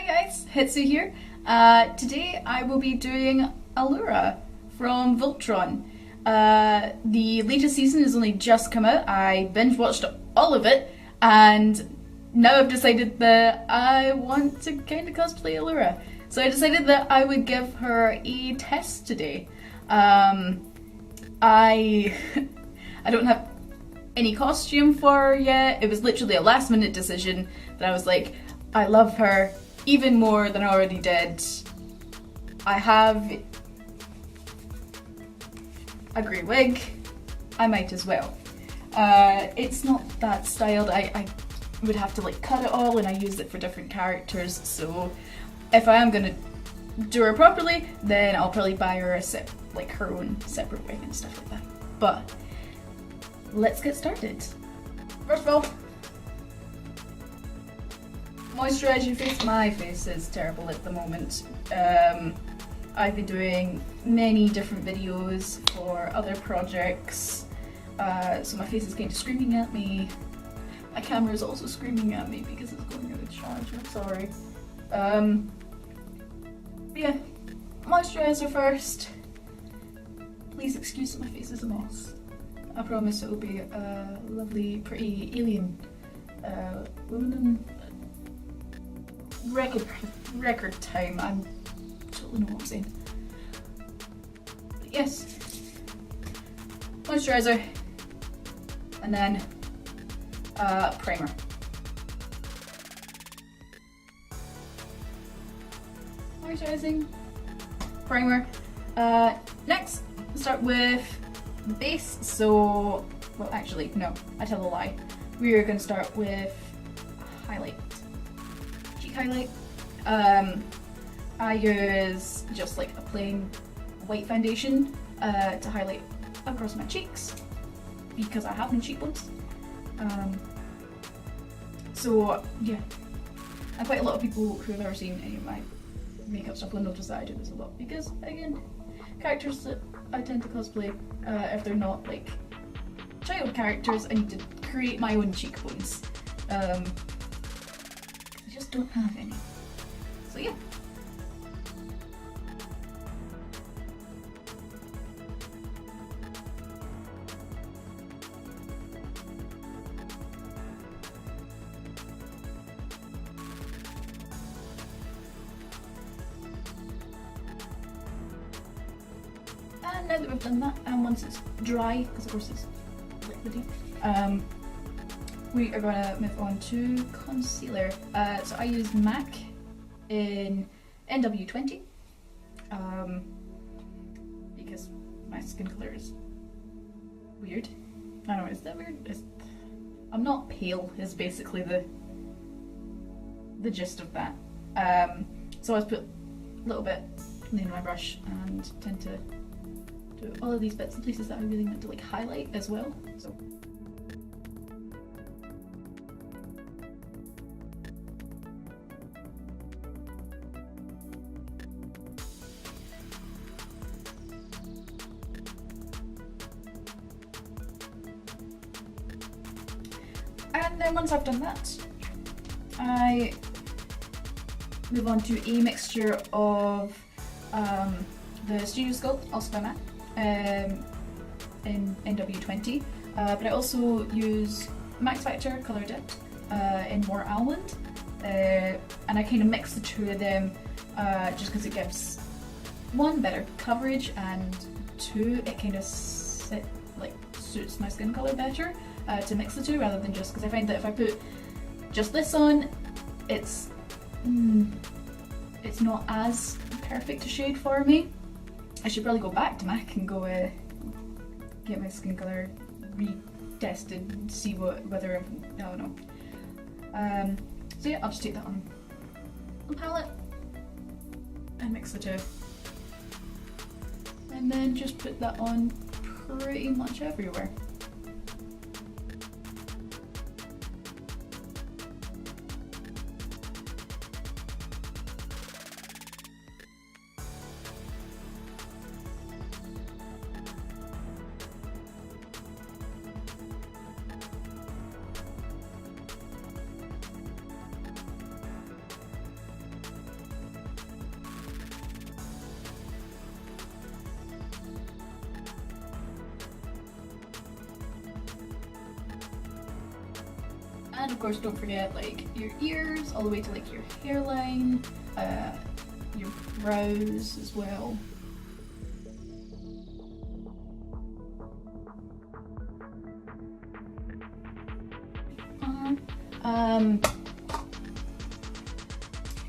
Hi guys, Hitsu here. Today I will be doing Allura from Voltron. The latest season has only just come out. I binge watched all of it and now I've decided that I want to kind of cosplay Allura. So I decided that I would give her a test today. I don't have any costume for her yet. It was literally a last minute decision that I was like, I love her even more than I already did. I have a grey wig, I might as well. It's not that styled. I would have to like cut it all and I use it for different characters, so if I am gonna do her properly, then I'll probably buy her her own separate wig and stuff like that. But let's get started. First of all, moisturise your face. My face is terrible at the moment. I've been doing many different videos for other projects, so my face is kind of screaming at me. My camera is also screaming at me because it's going out of charge. I'm sorry. But yeah, moisturiser first. Please excuse that my face is a mess. I promise it will be a lovely, pretty alien woman. Record time. I totally know what I'm saying. But yes, moisturizer, and then primer. Moisturizing, primer. Next, start with the base. So, well, actually, no, I tell a lie. We are going to start with highlight. Cheek highlight. I use just like a plain white foundation to highlight across my cheeks because I have no cheekbones. So yeah, and quite a lot of people who have ever seen any of my makeup stuff will notice that I do this a lot because, again, characters that I tend to cosplay, if they're not like child characters, I need to create my own cheekbones. I just don't have any. So yeah. And now that we've done that, and once it's dry, because of course it's liquidy, we are going to move on to concealer. So I use M.A.C in NW20 because my skin color is weird. I don't know, is that weird? I'm not pale is basically the gist of that. So I just put a little bit in my brush and tend to do all of these bits and places that I really want to like highlight as well. So and then once I've done that, I move on to a mixture of the Studio Sculpt, also by M.A.C, in NW20, but I also use Max Factor Colour Dip in more Almond, and I kind of mix the two of them just because it gives, one, better coverage, and two, it kind of suits my skin colour better to mix the two rather than just, because I find that if I put just this on, it's not as perfect a shade for me. I should probably go back to M.A.C and go get my skin colour retested and see whether I don't know. So yeah, I'll just take that on the palette and mix the two, and then just put that on pretty much everywhere. And of course, don't forget like your ears, all the way to like your hairline, your brows as well.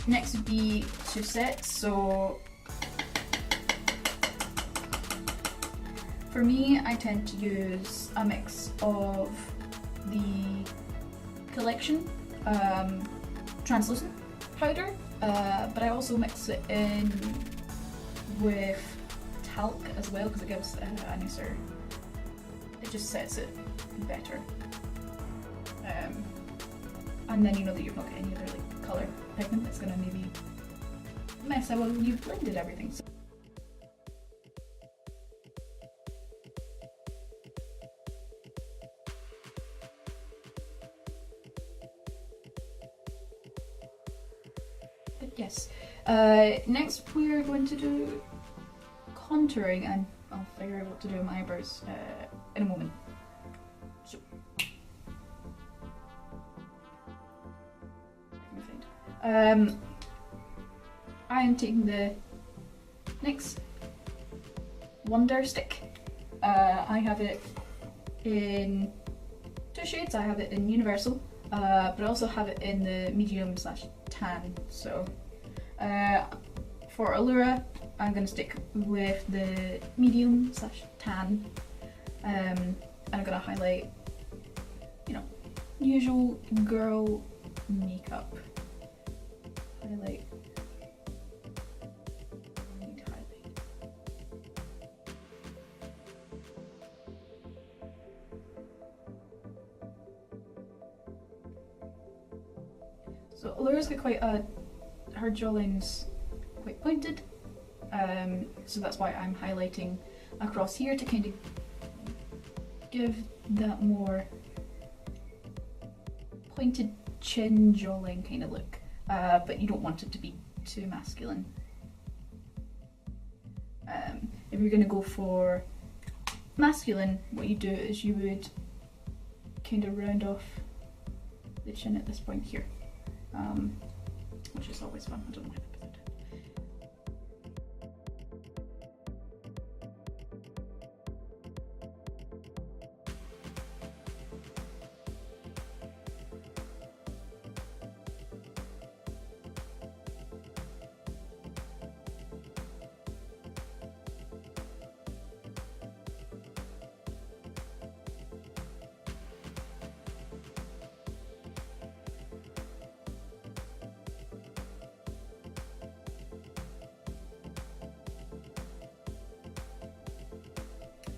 Next would be two sets. So for me, I tend to use a mix of the collection translucent powder, but I also mix it in with talc as well because it gives a nicer, it just sets it better. And then you know that you've not got any other like colour pigment that's gonna maybe mess up when you've blended everything. So yes. Next we're going to do contouring, and I'll figure out what to do with my eyebrows in a moment. So I am taking the NYX Wonder Stick. I have it in two shades. I have it in Universal, but I also have it in the medium/tan. So for Allura, I'm going to stick with the medium/tan, and I'm going to highlight, you know, usual girl makeup. Highlight. I need to highlight. So Allura's got quite a, her jawline's quite pointed, so that's why I'm highlighting across here to kind of give that more pointed chin jawline kind of look. But you don't want it to be too masculine. If you're going to go for masculine, what you do is you would kind of round off the chin at this point here, which is always fun. I don't mind it.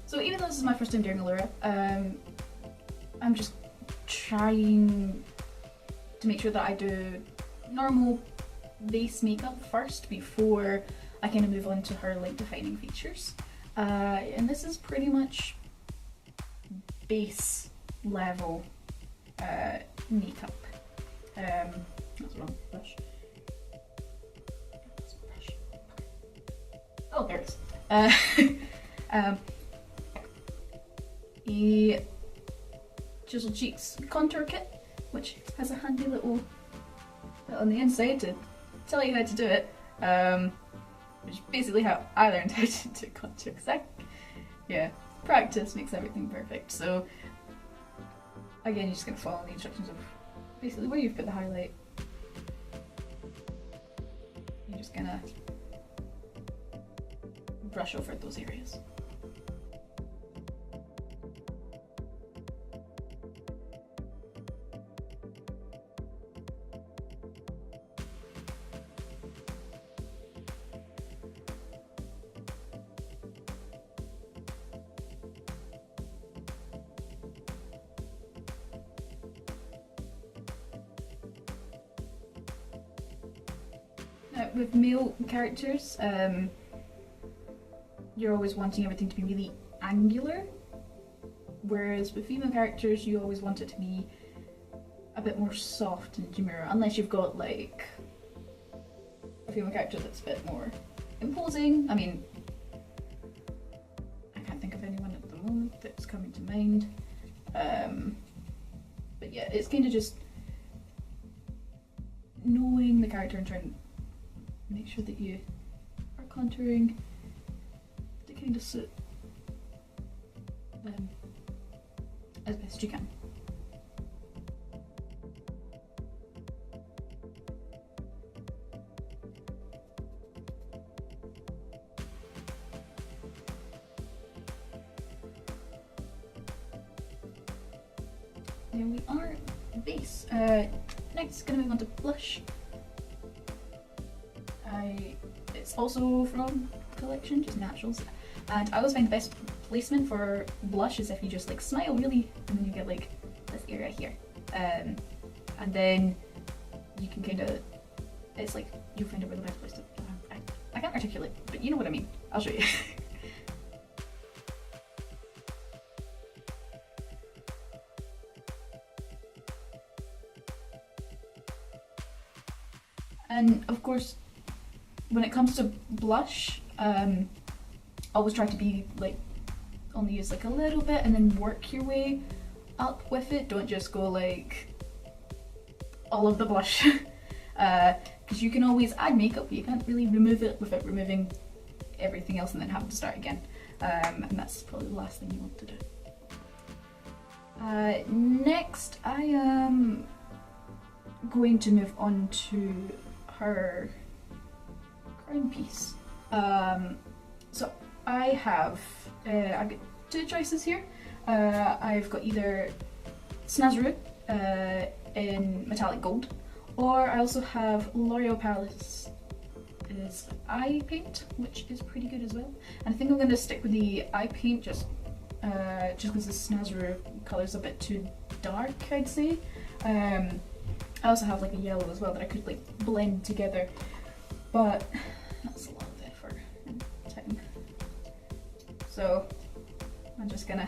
So even though this is my first time doing Allura, I'm just trying to make sure that I do normal base makeup first before I kind of move on to her like defining features. And this is pretty much base level makeup. That's the wrong brush. Oh, there it is. A Chisel Cheeks contour kit, which has a handy little bit on the inside to tell you how to do it, which is basically how I learned how to do contour, because yeah, practice makes everything perfect. So again, you're just going to follow the instructions of basically where you've put the highlight. You're just going to brush over those areas. With male characters, you're always wanting everything to be really angular, whereas with female characters you always want it to be a bit more soft and demure, unless you've got like a female character that's a bit more imposing. I mean, I can't think of anyone at the moment that's coming to mind, but yeah, it's kind of just the character and try and make sure that you are contouring to kind of suit them as best you can. There we are, base. Next, gonna move on to blush. It's also from collection, just naturals. And I always find the best placement for blush is if you just like smile really, and then you get like this area here. And then you can kind of, it's like, you find out where the best place to, I can't articulate, but you know what I mean. I'll show you. And of course, when it comes to blush, always try to be like, only use like a little bit and then work your way up with it. Don't just go like all of the blush. Because you can always add makeup, but you can't really remove it without removing everything else and then having to start again. And that's probably the last thing you want to do. Next, I am going to move on to her crown piece. So I've got two choices here. I've got either Snazaroo in metallic gold, or I also have L'Oreal Paris is eye paint, which is pretty good as well. And I think I'm going to stick with the eye paint just because the Snazaroo colour's a bit too dark, I'd say. I also have like a yellow as well that I could like blend together, but that's a lot of effort and time. So I'm just gonna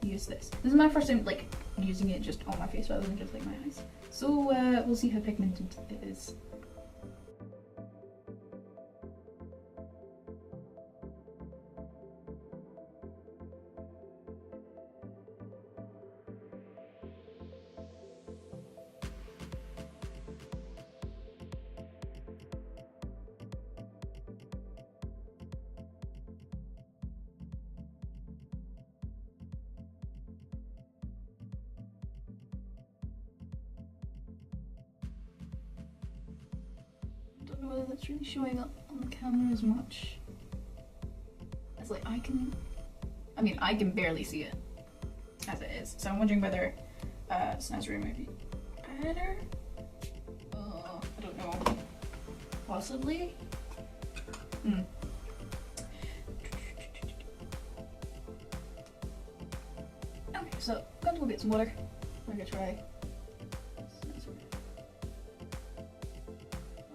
use this. This is my first time like using it just on my face rather than just like my eyes. So we'll see how pigmented it is. I don't know whether that's really showing up on the camera as much. It's like I can barely see it as it is. So I'm wondering whether Snazaroo might be better. I don't know. Possibly. Okay, so I'm going to go get some water. We're gonna try.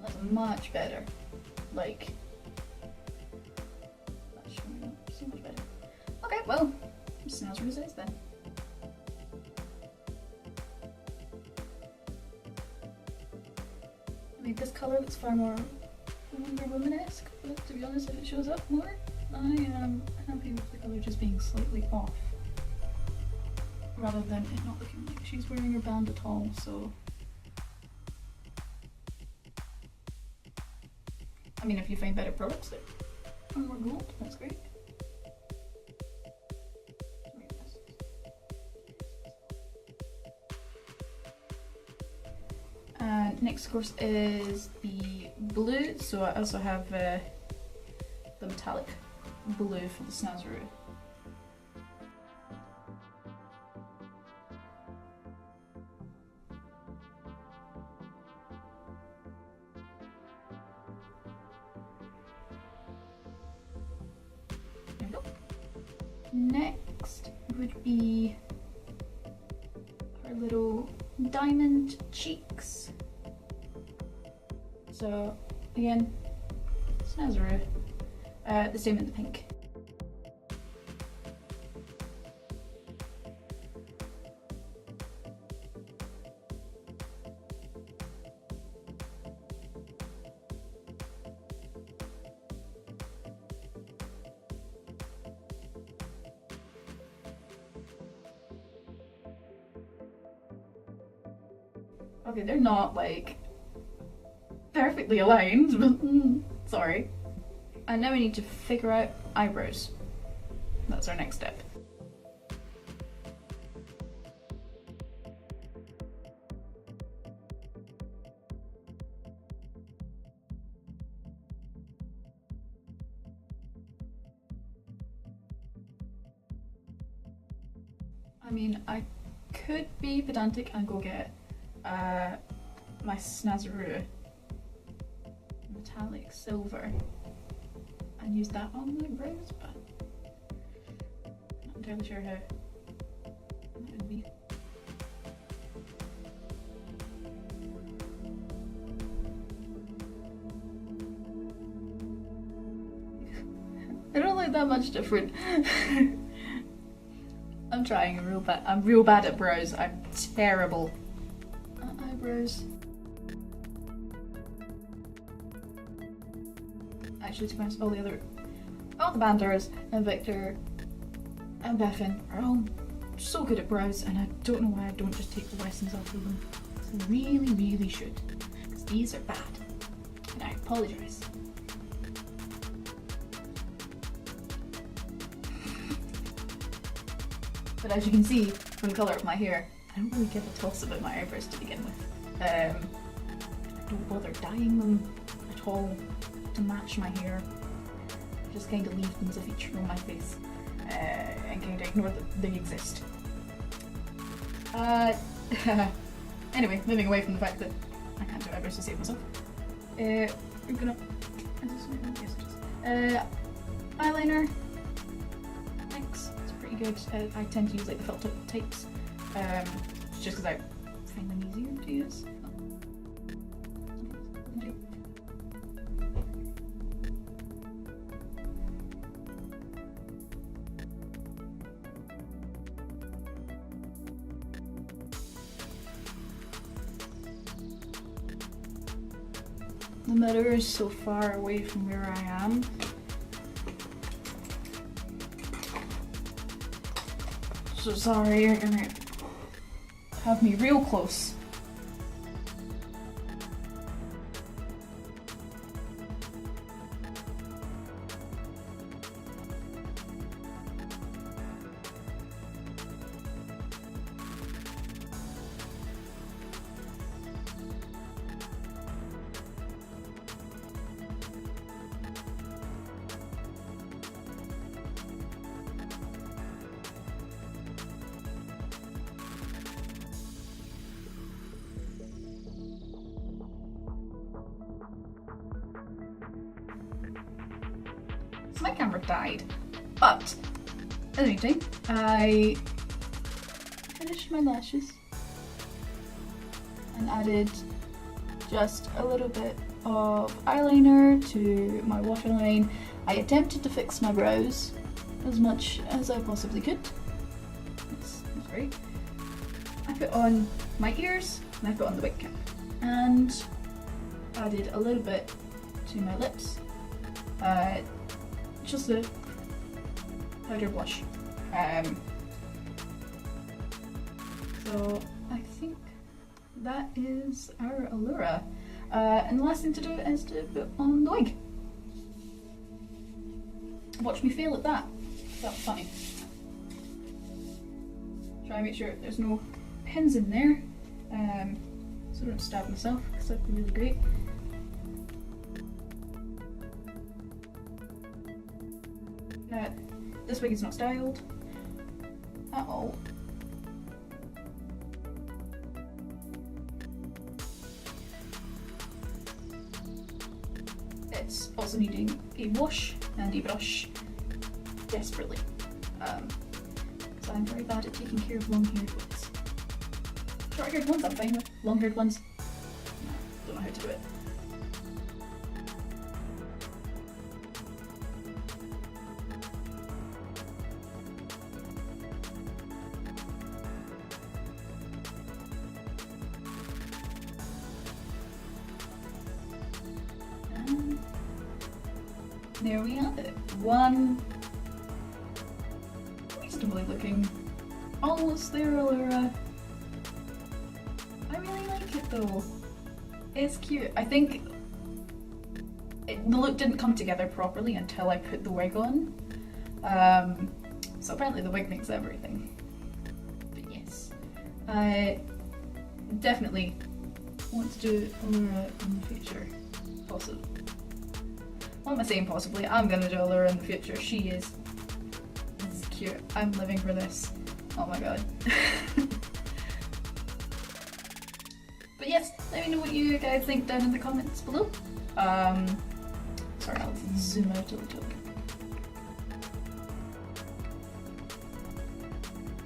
That's much better. Like, that's showing up so much better. Okay, well, Snazaroo says then. I mean, this colour looks far more Wonder Woman-esque, but to be honest, if it shows up more, I am happy with the colour just being slightly off, rather than it not looking like she's wearing her band at all, so. I mean, if you find better products that are more gold, that's great. And next, of course, is the blue. So I also have the metallic blue for the Snazaroo. There we go. Next would be her little diamond cheeks. So again, Snazaroo, the same in the pink. Okay, they're perfectly aligned, but sorry. And now we need to figure out eyebrows. That's our next step. I mean, I could be pedantic and go get my Snazaroo metallic silver and use that on my brows, but I'm not entirely sure how that would be. I don't look that much different. I'm trying. I'm real bad at brows. I'm terrible at eyebrows. Actually, to be honest, all the Banders and Victor and Beffin are all so good at brows, and I don't know why I don't just take the lessons off of them. I really, really should, because these are bad, and I apologise. But as you can see from the colour of my hair, I don't really give a toss about my eyebrows to begin with. I don't bother dyeing them at all to match my hair. I just kind of leave them as a feature on my face and kind of ignore that they exist. Anyway, moving away from the fact that I can't do eyebrows to save myself. We're gonna... eyeliner. Good. I tend to use like the felt tip types, just because I find them easier to use. The mirror is so far away from where I am. So sorry, you're gonna have me real close. My camera died, but in the meantime, I finished my lashes and added just a little bit of eyeliner to my waterline. I attempted to fix my brows as much as I possibly could. That's great. I put on my ears and I put on the wig cap and added a little bit to my lips. Just a powder blush. So I think that is our Allura. And the last thing to do is to put on the wig. Watch me fail at that. That's funny. Try and make sure there's no pins in there, so I don't stab myself, because that'd be really great. This wig is not styled at all. It's also needing a wash and a brush desperately, because I'm very bad at taking care of long-haired wigs. Short-haired ones I'm fine with, long-haired ones, no, don't know how to do it. There we have it. One reasonably looking, almost there Allura. I really like it though. It's cute. I think the look didn't come together properly until I put the wig on. So apparently the wig makes everything. But yes, I definitely want to do Allura in the future. Possibly. What am I saying possibly? I'm gonna do Allura in the future. She is. This is cute. I'm living for this. Oh my god. But yes, let me know what you guys think down in the comments below. Sorry, I'll zoom out a little bit.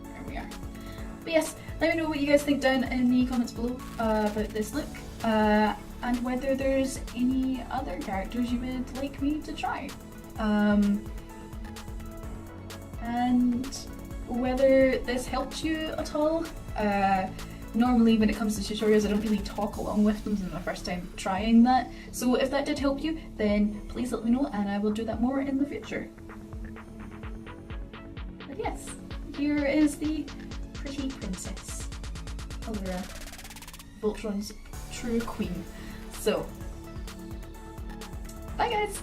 There we are. But yes, let me know what you guys think down in the comments below about this look, and whether there's any other characters you would like me to try. And whether this helped you at all. Normally when it comes to tutorials I don't really talk along with them, this is my first time trying that. So if that did help you, then please let me know and I will do that more in the future. But yes, here is the pretty princess, Allura, Voltron's true queen. So, bye guys!